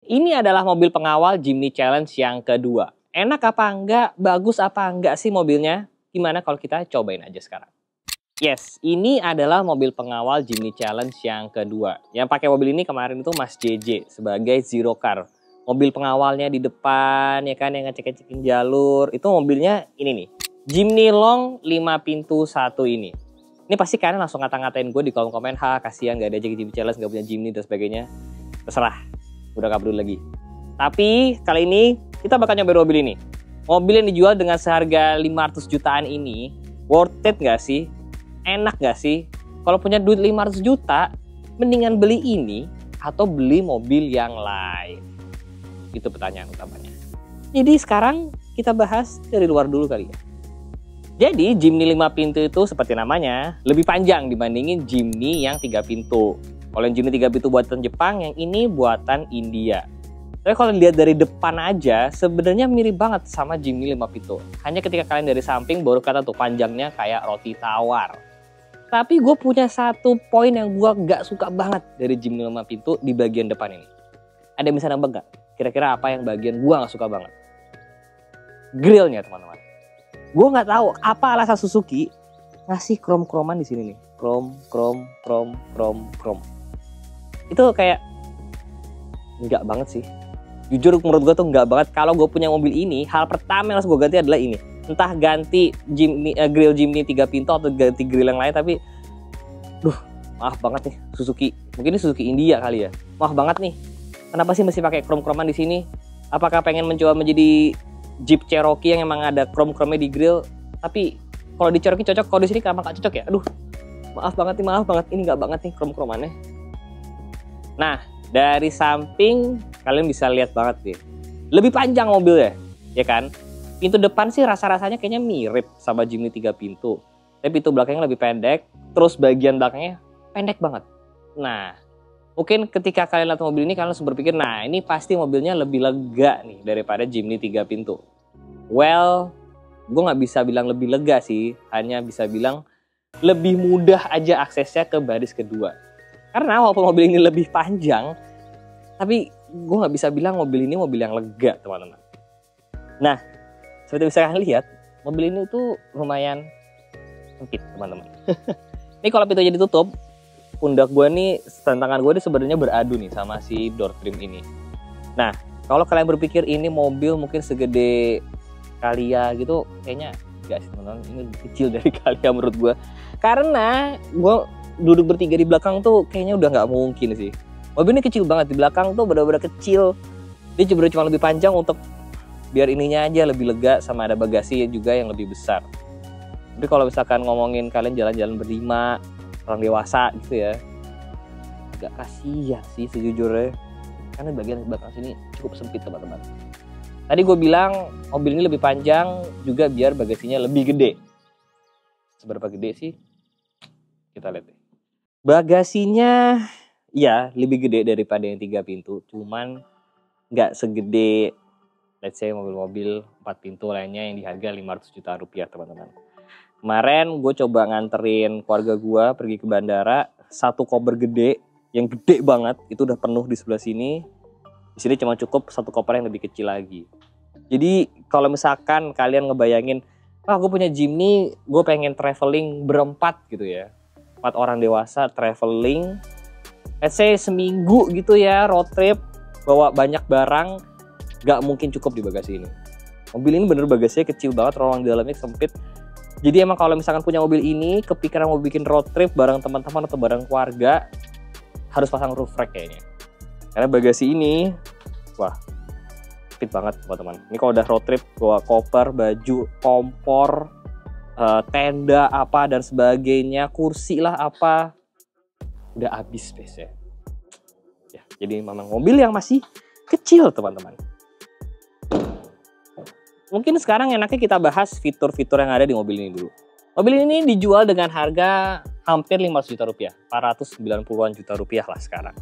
Ini adalah mobil pengawal Jimny Challenge yang kedua. Enak apa enggak, bagus apa enggak sih mobilnya? Gimana kalau kita cobain aja sekarang? Yes, ini adalah mobil pengawal Jimny Challenge yang kedua. Yang pakai mobil ini kemarin itu Mas JJ sebagai Zero Car. Mobil pengawalnya di depan, ya kan, yang ngecek-ngecekin jalur. Itu mobilnya ini nih, Jimny Long 5 pintu 1 ini. Ini pasti kalian langsung ngata-ngatain gue di kolom komen, kasihan gak ada Jimny Challenge, gak punya Jimny dan sebagainya. Terserah, udah gak peduli lagi. Tapi kali ini kita bakal nyobain mobil ini. Mobil yang dijual dengan seharga 500 jutaan ini, worth it gak sih? Enak gak sih? Kalau punya duit 500 juta, mendingan beli ini atau beli mobil yang lain? Itu pertanyaan utamanya. Jadi sekarang kita bahas dari luar dulu kali ya. Jadi Jimny 5 pintu itu seperti namanya, lebih panjang dibandingin Jimny yang 3 pintu. Kalau yang Jimny 3 pintu buatan Jepang, yang ini buatan India. Tapi kalau lihat dari depan aja, sebenarnya mirip banget sama Jimny 5 pintu. Hanya ketika kalian dari samping baru kata tuh panjangnya kayak roti tawar. Tapi gue punya satu poin yang gue gak suka banget dari Jimny 5 pintu di bagian depan ini. Ada yang bisa nambah gak? Kira-kira apa yang bagian gue gak suka banget? Grillnya teman-teman. Gue gak tahu apa alasan Suzuki ngasih krom-kroman di sini nih. Krom. Itu kayak enggak banget sih. Jujur menurut gue tuh enggak banget. Kalau gue punya mobil ini, hal pertama yang harus gue ganti adalah ini. Entah ganti grill Jimny 3 pintu atau ganti grill yang lain, tapi maaf banget nih Suzuki. Mungkin ini Suzuki India kali ya. Maaf banget nih. Kenapa sih mesti pakai krom-kroman di sini? Apakah pengen mencoba menjadi Jeep Cherokee yang emang ada krom-kromnya di grill? Tapi kalau di Cherokee cocok, kalau di sini kenapa nggak cocok ya? Aduh, maaf banget nih, ini nggak banget nih krom-kromannya. Nah, dari samping kalian bisa lihat banget nih, lebih panjang mobilnya, ya kan? Pintu depan sih rasa-rasanya kayaknya mirip sama Jimny 3 pintu. Tapi pintu belakangnya lebih pendek, terus bagian belakangnya pendek banget. Nah, mungkin ketika kalian lihat mobil ini, kalian langsung berpikir, nah ini pasti mobilnya lebih lega nih daripada Jimny 3 pintu. Well, gue nggak bisa bilang lebih lega sih, hanya bisa bilang lebih mudah aja aksesnya ke baris kedua. Karena walaupun mobil ini lebih panjang, tapi gue nggak bisa bilang mobil ini mobil yang lega, teman-teman. Nah, seperti bisa kalian lihat, mobil ini tuh lumayan sempit, teman-teman. Ini kalau pintunya ditutup, pundak gue nih, tangan gue ini sebenarnya beradu nih sama si door trim ini. Nah, kalau kalian berpikir ini mobil mungkin segede Calya gitu, kayaknya enggak sih, teman-teman. Ini lebih kecil dari Calya menurut gue. Karena gue duduk bertiga di belakang tuh kayaknya udah nggak mungkin sih. Mobil ini kecil banget, di belakang tuh benar-benar kecil. Dia cuma lebih panjang untuk biar ininya aja lebih lega, sama ada bagasi juga yang lebih besar. Tapi kalau misalkan ngomongin kalian jalan-jalan berlima, orang dewasa gitu ya, agak kasihan sih sejujurnya. Karena bagian belakang sini cukup sempit, teman-teman. Tadi gue bilang mobil ini lebih panjang juga biar bagasinya lebih gede. Seberapa gede sih? Kita lihat deh. Bagasinya ya lebih gede daripada yang 3 pintu, cuman nggak segede let's say mobil-mobil 4 pintu lainnya yang di harga 500 juta rupiah, teman-teman. Kemarin gue coba nganterin keluarga gue pergi ke bandara, satu koper gede, yang gede banget, itu udah penuh di sebelah sini. Di sini cuma cukup satu koper yang lebih kecil lagi. Jadi kalau misalkan kalian ngebayangin, gue punya Jimny, gue pengen traveling berempat gitu ya. 4 orang dewasa traveling, let's say seminggu gitu ya, road trip, bawa banyak barang, gak mungkin cukup di bagasi ini. Mobil ini bener bagasinya kecil banget, ruang di dalamnya sempit. Jadi emang kalau misalkan punya mobil ini, kepikiran mau bikin road trip bareng teman-teman atau bareng keluarga, harus pasang roof rack kayaknya. Karena bagasi ini, wah, sempit banget teman-teman. Ini kalau udah road trip, bawa koper, baju, kompor, tenda apa dan sebagainya, kursi lah apa, udah habis space-nya. Ya, jadi memang mobil yang masih kecil, teman-teman. Mungkin sekarang enaknya kita bahas fitur-fitur yang ada di mobil ini dulu. Mobil ini dijual dengan harga hampir 500 juta rupiah, 490-an juta rupiah lah sekarang.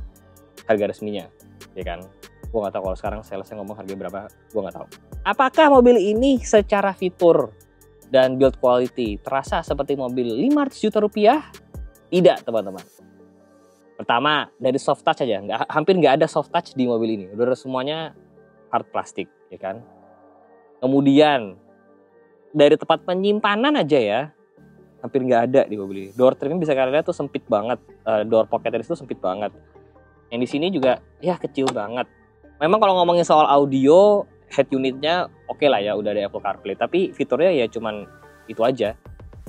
Harga resminya, ya kan? Gue nggak tahu kalau sekarang salesnya ngomong harga berapa, gue nggak tahu. Apakah mobil ini secara fitur dan build quality terasa seperti mobil 500 juta rupiah? Tidak, teman-teman. Pertama, dari soft touch aja, hampir nggak ada soft touch di mobil ini. Udah semuanya hard plastik, ya kan. Kemudian, dari tempat penyimpanan aja ya, hampir nggak ada di mobil ini. Door trimnya bisa kalian lihat tuh sempit banget. Door pocket itu sempit banget. Yang di sini juga, ya kecil banget. Memang kalau ngomongin soal audio, head unitnya oke lah ya, udah ada Apple CarPlay. Tapi fiturnya ya cuman itu aja.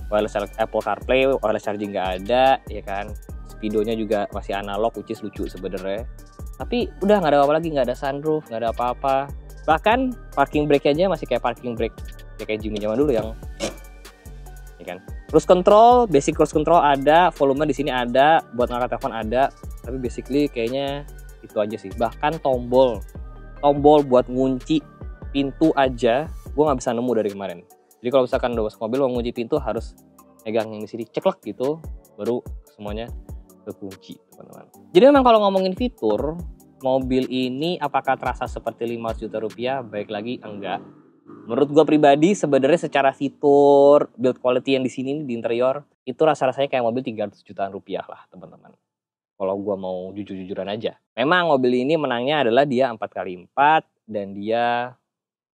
Wireless Apple CarPlay, wireless charging nggak ada, ya kan. Speedonya juga masih analog, which is lucu sebenarnya. Tapi udah nggak ada apa-apa lagi, nggak ada sunroof, nggak ada apa-apa. Bahkan parking brake aja masih kayak parking brake ya kayak Jimny zaman dulu yang, ya kan. Cruise control, basic cruise control ada, volume di sini ada, buat ngangkat telepon ada. Tapi basically kayaknya itu aja sih. Bahkan tombol buat ngunci pintu aja, gue nggak bisa nemu dari kemarin. Jadi kalau misalkan udah masuk mobil mau ngunci pintu harus pegang yang di sini, ceklek gitu, baru semuanya kekunci, teman-teman. Jadi memang kalau ngomongin fitur, mobil ini apakah terasa seperti 500 juta rupiah? Baik lagi, enggak. Menurut gua pribadi sebenarnya secara fitur, build quality yang di sini di interior, itu rasa-rasanya kayak mobil 300 jutaan rupiah lah, teman-teman. Kalau gua mau jujur-jujuran aja. Memang mobil ini menangnya adalah dia 4x4 dan dia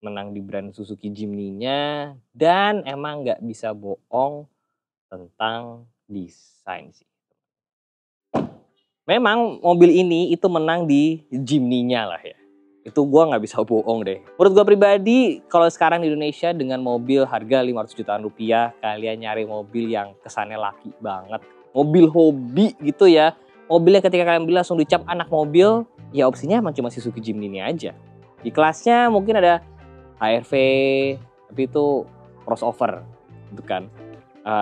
menang di brand Suzuki Jimny-nya, dan emang nggak bisa bohong tentang desain sih. Memang mobil ini itu menang di Jimny-nya lah ya. Itu gue nggak bisa bohong deh. Menurut gue pribadi, kalau sekarang di Indonesia dengan mobil harga 500 jutaan rupiah, kalian nyari mobil yang kesannya laki banget. Mobil hobi gitu ya. Mobilnya ketika kalian beli langsung dicap anak mobil, ya opsinya emang cuma Suzuki Jimny ini aja. Di kelasnya mungkin ada HR-V, tapi itu crossover, gitu kan.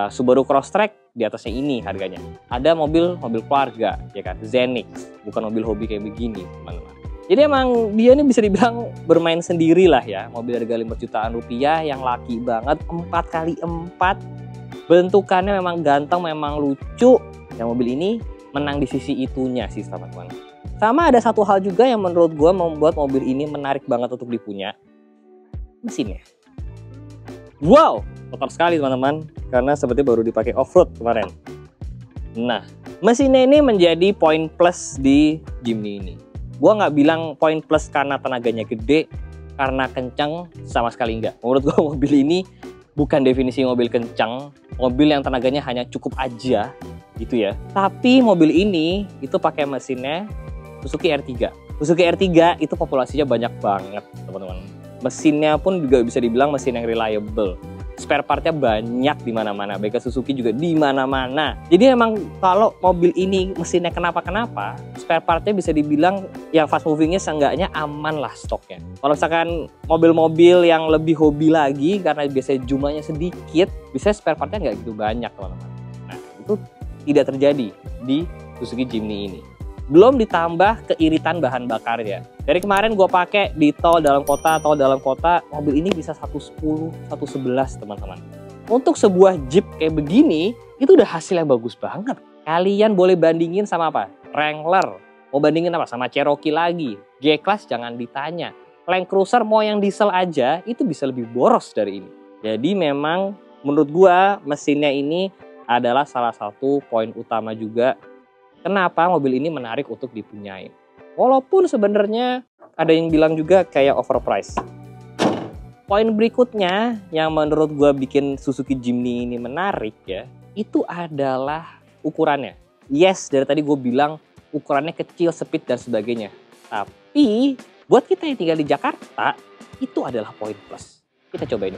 Subaru Crosstrek di atasnya ini harganya. Ada mobil keluarga, ya kan, Zenix, bukan mobil hobi kayak begini, teman-teman. Jadi emang dia ini bisa dibilang bermain sendiri lah ya, mobil harga 5 jutaan rupiah yang laki banget, 4x4, bentukannya memang ganteng, memang lucu. Yang mobil ini menang di sisi itunya sih, teman-teman. Sama ada satu hal juga yang menurut gue membuat mobil ini menarik banget untuk dipunya, mesinnya. Wow, kotor sekali teman-teman, karena seperti baru dipakai off-road kemarin. Nah, mesinnya ini menjadi poin plus di Jimny ini. Gua nggak bilang poin plus karena tenaganya gede, karena kencang, sama sekali nggak. Menurut gua mobil ini bukan definisi mobil kencang, mobil yang tenaganya hanya cukup aja, gitu ya. Tapi mobil ini itu pakai mesinnya Suzuki R3. Suzuki R3 itu populasinya banyak banget, teman-teman. Mesinnya pun juga bisa dibilang mesin yang reliable. Spare partnya banyak di mana-mana. Baik Suzuki juga di mana-mana. Jadi emang kalau mobil ini mesinnya kenapa-kenapa, spare partnya bisa dibilang yang fast movingnya seenggaknya aman lah stoknya. Kalau misalkan mobil-mobil yang lebih hobi lagi, karena biasanya jumlahnya sedikit, bisa spare partnya nggak gitu banyak, teman-teman. Nah, itu tidak terjadi di Suzuki Jimny ini. Belum ditambah keiritan bahan bakarnya. Dari kemarin gue pakai di tol dalam kota, mobil ini bisa 110, 111 teman-teman. Untuk sebuah Jeep kayak begini, itu udah hasil yang bagus banget. Kalian boleh bandingin sama apa? Wrangler. Mau bandingin apa? Sama Cherokee lagi. G-Class jangan ditanya. Land Cruiser mau yang diesel aja, itu bisa lebih boros dari ini. Jadi memang menurut gue mesinnya ini adalah salah satu poin utama juga kenapa mobil ini menarik untuk dipunyai. Walaupun sebenarnya ada yang bilang juga kayak overpriced. Poin berikutnya yang menurut gue bikin Suzuki Jimny ini menarik ya, itu adalah ukurannya. Yes, dari tadi gue bilang ukurannya kecil, sempit dan sebagainya. Tapi buat kita yang tinggal di Jakarta, itu adalah poin plus. Kita coba ini.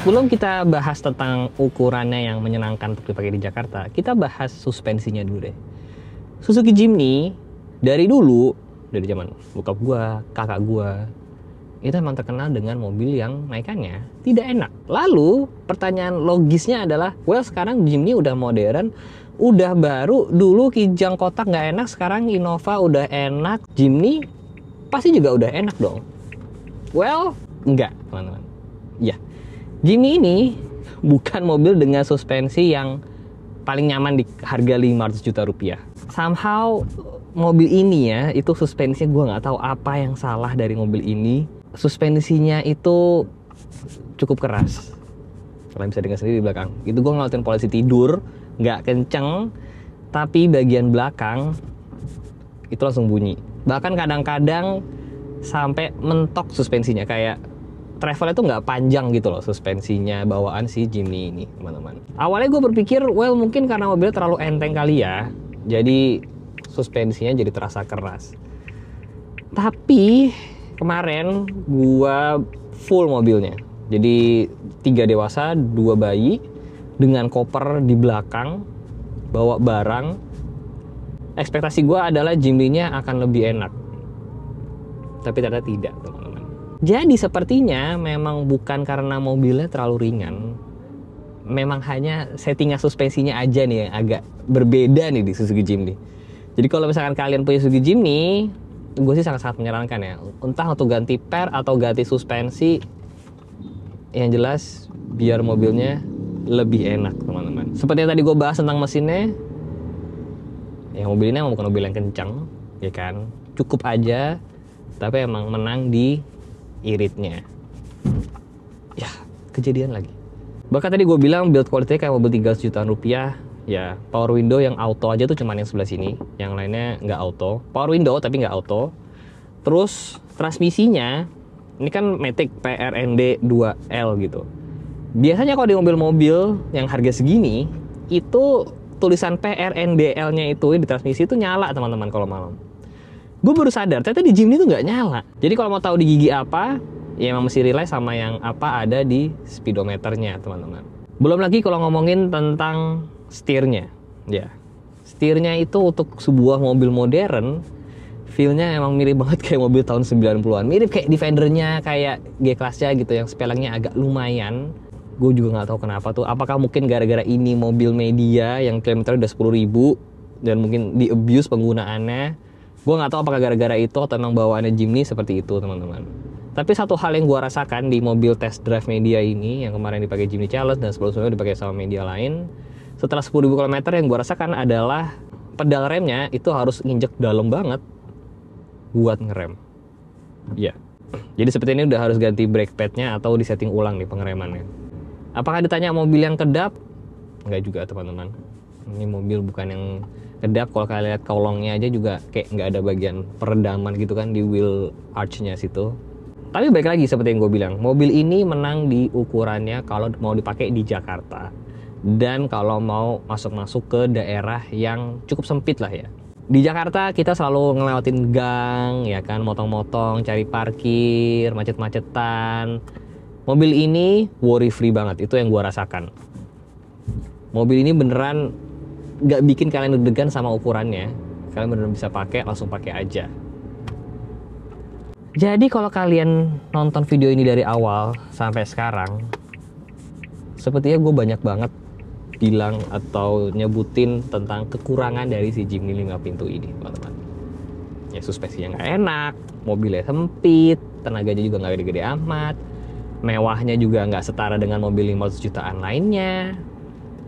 Sebelum kita bahas tentang ukurannya yang menyenangkan untuk dipakai di Jakarta, kita bahas suspensinya dulu deh. Suzuki Jimny dari dulu, dari zaman bokap gua, kakak gua, itu emang terkenal dengan mobil yang naikannya tidak enak. Lalu pertanyaan logisnya adalah, well sekarang Jimny udah modern, udah baru, dulu Kijang kotak nggak enak, sekarang Innova udah enak, Jimny pasti juga udah enak dong. Well, enggak teman-teman. Ya. Jimny ini bukan mobil dengan suspensi yang paling nyaman di harga 500 juta rupiah. Somehow mobil ini ya, itu suspensinya gue nggak tahu apa yang salah dari mobil ini. Suspensinya itu cukup keras. Kalian bisa dengar sendiri di belakang. Itu gue ngelakuin polisi tidur, nggak kenceng, tapi bagian belakang itu langsung bunyi. Bahkan kadang-kadang sampai mentok suspensinya, kayak travelnya tuh nggak panjang gitu loh suspensinya bawaan si Jimny ini, teman-teman. Awalnya gue berpikir, well mungkin karena mobilnya terlalu enteng kali ya, jadi suspensinya jadi terasa keras. Tapi kemarin gue full mobilnya, jadi 3 dewasa 2 bayi dengan koper di belakang, bawa barang. Ekspektasi gue adalah Jimny-nya akan lebih enak, tapi ternyata tidak, teman-teman. Jadi sepertinya memang bukan karena mobilnya terlalu ringan, memang hanya settingan suspensinya aja nih yang agak berbeda nih di Suzuki Jimny. Jadi kalau misalkan kalian punya Suzuki Jimny, gue sih sangat-sangat menyarankan ya, entah untuk ganti per atau ganti suspensi, yang jelas biar mobilnya lebih enak, teman-teman. Seperti yang tadi gue bahas tentang mesinnya, ya mobil ini emang bukan mobil yang kencang, ya kan, cukup aja, tapi emang menang di iritnya. Ya, kejadian lagi. Bahkan tadi gue bilang build quality kayak mobil 300 jutaan rupiah. Ya, power window yang auto aja tuh cuman yang sebelah sini, yang lainnya nggak auto. Power window tapi nggak auto. Terus transmisinya, ini kan Matic PRND 2L gitu. Biasanya kalau di mobil-mobil yang harga segini, itu tulisan PRNDL-nya itu di transmisi itu nyala, teman-teman, kalau malam. Gue baru sadar, ternyata di Jimny itu nggak nyala. Jadi kalau mau tahu di gigi apa, ya emang mesti relay sama yang apa ada di speedometernya, teman-teman. Belum lagi kalau ngomongin tentang setirnya. Ya, setirnya itu untuk sebuah mobil modern, feel-nya emang mirip banget kayak mobil tahun 90-an. Mirip kayak Defender-nya, kayak G-Class-nya gitu, yang sepelengnya agak lumayan. Gue juga nggak tahu kenapa tuh. Apakah mungkin gara-gara ini mobil media yang kilometernya udah 10.000 dan mungkin di abuse penggunaannya. Gue nggak tahu apakah gara-gara itu atau memang bawaannya Jimny seperti itu, teman-teman. Tapi satu hal yang gue rasakan di mobil test drive media ini, yang kemarin dipakai Jimny Challenge dan sebelumnya dipakai sama media lain, setelah 10.000 km yang gue rasakan adalah pedal remnya itu harus nginjek dalam banget buat ngerem. Ya, jadi seperti ini udah harus ganti brake pad-nya atau disetting ulang nih pengeremannya. Apakah ditanya mobil yang kedap? Enggak juga, teman-teman. Ini mobil bukan yang kedap. Kalau kalian lihat kolongnya aja juga kayak nggak ada bagian peredaman gitu kan di wheel arch-nya situ. Tapi balik lagi seperti yang gue bilang, mobil ini menang di ukurannya kalau mau dipakai di Jakarta. Dan kalau mau masuk-masuk ke daerah yang cukup sempit lah ya. Di Jakarta kita selalu ngelewatin gang, ya kan, motong-motong, cari parkir, macet-macetan. Mobil ini worry free banget, itu yang gue rasakan. Mobil ini beneran gak bikin kalian deg-degan sama ukurannya. Kalian beneran bisa pakai, langsung pakai aja. Jadi kalau kalian nonton video ini dari awal sampai sekarang, sepertinya gue banyak banget bilang atau nyebutin tentang kekurangan dari si Jimny 5 pintu ini, teman-teman. Ya, suspensinya nggak enak, mobilnya sempit, tenaganya juga nggak gede-gede amat, mewahnya juga nggak setara dengan mobil 500 jutaan lainnya,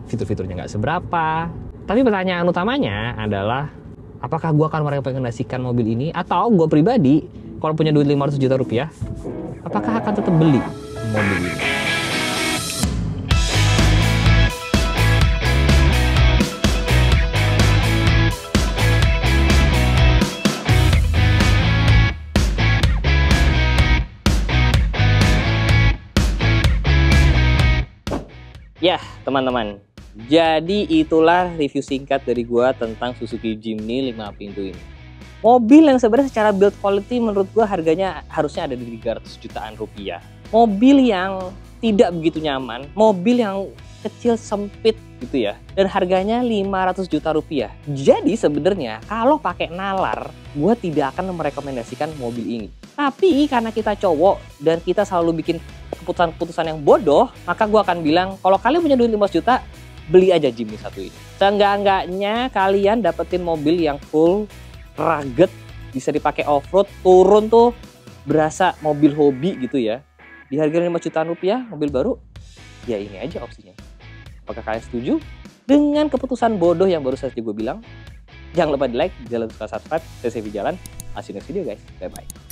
fitur-fiturnya nggak seberapa. Tapi pertanyaan utamanya adalah, apakah gue akan merekomendasikan mobil ini, atau gue pribadi kalau punya duit 500 juta rupiah, apakah akan tetap beli mobil ini? Ya, teman-teman. Jadi itulah review singkat dari gua tentang Suzuki Jimny 5 pintu ini. Mobil yang sebenarnya secara build quality menurut gua harganya harusnya ada di 300 jutaan rupiah. Mobil yang tidak begitu nyaman, mobil yang kecil sempit gitu ya. Dan harganya 500 juta rupiah. Jadi sebenarnya kalau pakai nalar, gua tidak akan merekomendasikan mobil ini. Tapi karena kita cowok dan kita selalu bikin keputusan-keputusan yang bodoh, maka gue akan bilang, kalau kalian punya duit 500 juta, beli aja Jimny satu ini. Seenggak-enggaknya kalian dapetin mobil yang full, rugged, bisa dipakai off-road, turun tuh berasa mobil hobi gitu ya. Di harga 5 jutaan rupiah, mobil baru, ya ini aja opsinya. Apakah kalian setuju dengan keputusan bodoh yang baru saja gue bilang? Jangan lupa di like, jangan lupa subscribe. Saya Sevi Jalan. See you next video guys. Bye bye.